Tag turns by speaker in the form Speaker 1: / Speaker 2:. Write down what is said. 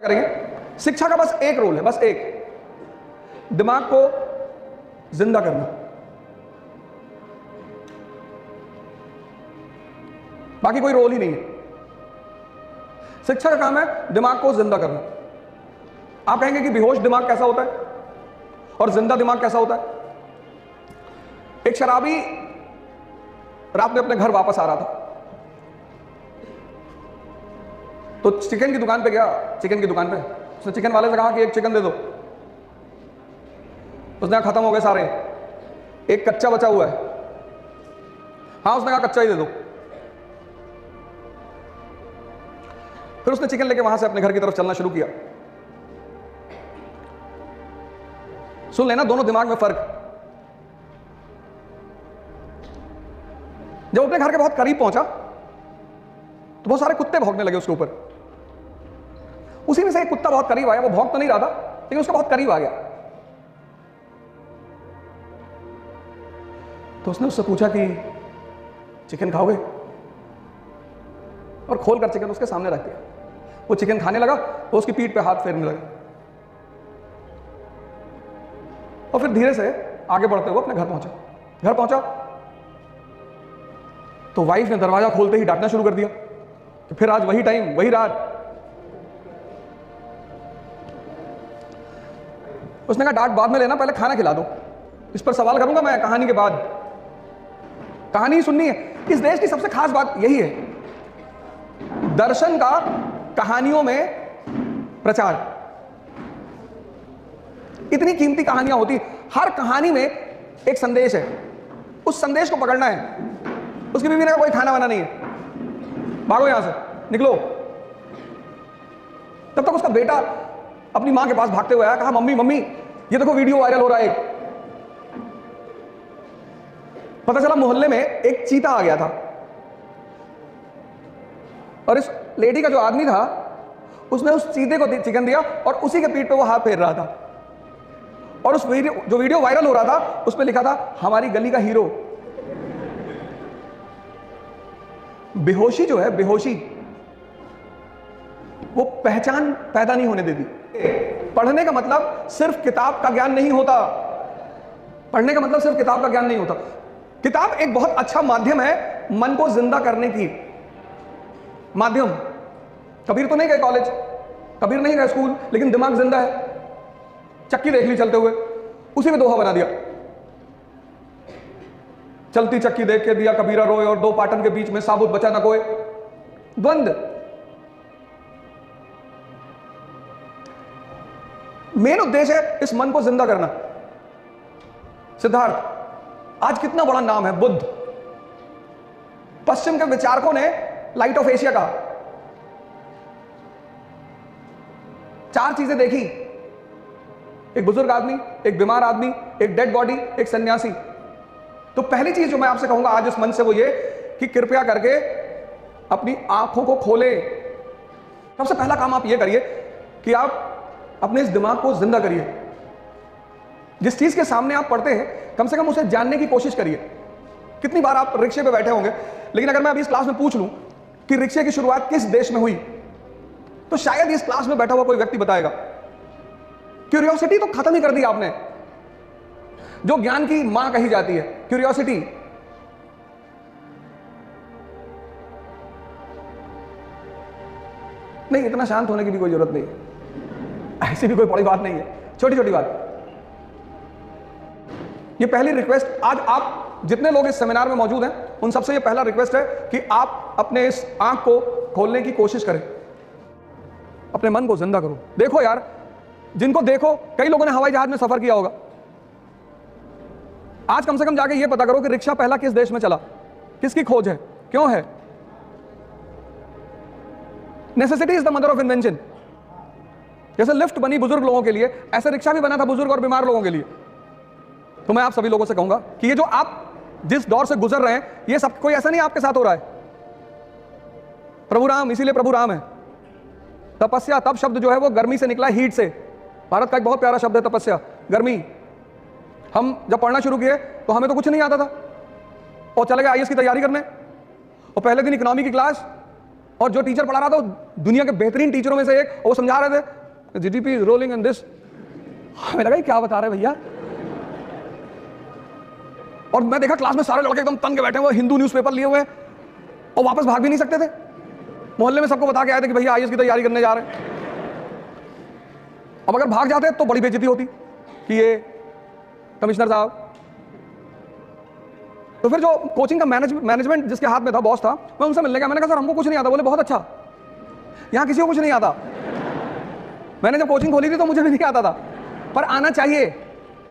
Speaker 1: करेंगे। शिक्षा का बस एक रोल है, बस एक, दिमाग को जिंदा करना। बाकी कोई रोल ही नहीं है। शिक्षा का काम है दिमाग को जिंदा करना। आप कहेंगे कि बेहोश दिमाग कैसा होता है और जिंदा दिमाग कैसा होता है? एक शराबी रात में अपने घर वापस आ रहा था, तो चिकन की दुकान पे गया। चिकन की दुकान पे उसने चिकन वाले से कहा कि एक चिकन दे दो। उसने कहा खत्म हो गए सारे, एक कच्चा बचा हुआ है। हाँ, उसने कहा कच्चा ही दे दो। फिर उसने चिकन लेके वहां से अपने घर की तरफ चलना शुरू किया। सुन लेना दोनों दिमाग में फर्क। जब अपने घर के बहुत करीब पहुंचा तो बहुत सारे कुत्ते भौंकने लगे उसके ऊपर। उसी में से एक कुत्ता बहुत करीब आया। वो भौंक तो नहीं रहा था, लेकिन उसका बहुत करीब आ गया। तो उसने उससे पूछा कि चिकन खाओगे? और खोलकर चिकन उसके सामने रख दिया। वो चिकन खाने लगा, वो उसकी पीठ पे हाथ फेरने लगा और फिर धीरे से आगे बढ़ते हुए अपने घर पहुंचा। घर पहुंचा तो वाइफ ने दरवाजा खोलते ही डांटना शुरू कर दिया कि फिर आज वही टाइम, वही रात। उसने कहा डांट बाद में लेना, पहले खाना खिला दो। इस पर सवाल करूंगा मैं कहानी के बाद। कहानी सुननी है। इस देश की सबसे खास बात यही है, दर्शन का कहानियों में प्रचार। इतनी कीमती कहानियां होती, हर कहानी में एक संदेश है। उस संदेश को पकड़ना है। उसकी बीवी ने कहा कोई खाना वाना नहीं है, भागो यहां से, निकलो। तब तक उसका बेटा अपनी मां के पास भागते हुए आया, कहा मम्मी मम्मी ये देखो वीडियो वायरल हो रहा है एक। पता चला मोहल्ले में एक चीता आ गया था और इस लेडी का जो आदमी था उसने उस चीते को चिकन दिया और उसी के पीठ पे वो हाथ फेर रहा था। और उस जो वीडियो वायरल हो रहा था उस पे लिखा था हमारी गली का हीरो। बेहोशी जो है, बेहोशी वो पहचान पैदा नहीं होने देती। पढ़ने का मतलब सिर्फ किताब का ज्ञान नहीं होता। पढ़ने का मतलब सिर्फ किताब का ज्ञान नहीं होता। किताब एक बहुत अच्छा माध्यम है मन को जिंदा करने की। माध्यम। कबीर तो नहीं गए कॉलेज, कबीर नहीं गए स्कूल, लेकिन दिमाग जिंदा है। चक्की देख ली चलते हुए, उसी में दोहा बना दिया। चलती चक्की देख के दिया कबीरा रोए और दो पाटन के बीच में साबुत बचा न कोई। द्वंद। मेन उद्देश्य है इस मन को जिंदा करना। सिद्धार्थ आज कितना बड़ा नाम है, बुद्ध। पश्चिम के विचारकों ने लाइट ऑफ एशिया कहा। 4 चीजें देखी, एक बुजुर्ग आदमी, एक बीमार आदमी, एक डेड बॉडी, एक सन्यासी। तो पहली चीज जो मैं आपसे कहूंगा आज इस मन से वो ये कि कृपया करके अपनी आंखों को खोलें। सबसे पहला काम आप ये करिए कि आप अपने इस दिमाग को जिंदा करिए। जिस चीज के सामने आप पढ़ते हैं कम से कम उसे जानने की कोशिश करिए। कितनी बार आप रिक्शे पे बैठे होंगे, लेकिन अगर मैं अभी इस क्लास में पूछ लूं कि रिक्शे की शुरुआत किस देश में हुई, तो शायद इस क्लास में बैठा हुआ कोई व्यक्ति बताएगा। क्यूरियोसिटी तो खत्म ही कर दी आपने, जो ज्ञान की मां कही जाती है, क्यूरियोसिटी। नहीं, इतना शांत होने की भी कोई जरूरत नहीं है। ऐसी भी कोई बड़ी बात नहीं है, छोटी छोटी बात। ये पहली रिक्वेस्ट, आज आप जितने लोग इस सेमिनार में मौजूद हैं उन सबसे ये पहला रिक्वेस्ट है कि आप अपने इस आंख को खोलने की कोशिश करें। अपने मन को जिंदा करो। देखो यार, जिनको देखो, कई लोगों ने हवाई जहाज में सफर किया होगा। आज कम से कम जाके ये पता करो कि रिक्शा पहला किस देश में चला, किसकी खोज है, क्यों है। Necessity is the mother of invention. जैसे लिफ्ट बनी बुजुर्ग लोगों के लिए, ऐसे रिक्शा भी बना था बुजुर्ग और बीमार लोगों के लिए। तो मैं आप सभी लोगों से कहूंगा कि ये जो आप जिस दौर से गुजर रहे हैं, ये सब कोई ऐसा नहीं आपके साथ हो रहा है। प्रभु राम, इसीलिए प्रभु राम है। तपस्या, तप शब्द जो है वो गर्मी से निकला, हीट से। भारत का एक बहुत प्यारा शब्द है तपस्या, गर्मी। हम जब पढ़ना शुरू किए तो हमें तो कुछ नहीं आता था, और चले गए आईएएस की तैयारी करने, और पहले दिन इकोनॉमी की क्लास, और जो टीचर पढ़ा रहा था वो दुनिया के बेहतरीन टीचरों में से एक, वो समझा रहे थे जीडीपी रोलिंग इन दिस। हमें लगा क्या बता रहे भैया। और मैं देखा क्लास में सारे लड़के एकदम तन के बैठे हुए, हिंदू न्यूज़पेपर लिए हुए, और वापस भाग भी नहीं सकते थे। मोहल्ले में सबको बता के आए थे कि भैया आईएएस की तैयारी करने जा रहे हैं। अब अगर भाग जाते तो बड़ी बेइज्जती होती कि ये कमिश्नर साहब। तो फिर जो कोचिंग का मैनेजमेंट जिसके हाथ में था, बॉस था, मैं उनसे मिलने गया। मैंने कहा सर हमको कुछ नहीं आता। बोले बहुत अच्छा, यहाँ किसी को कुछ नहीं आता। मैंने जब कोचिंग खोली थी तो मुझे भी नहीं आता था, पर आना चाहिए।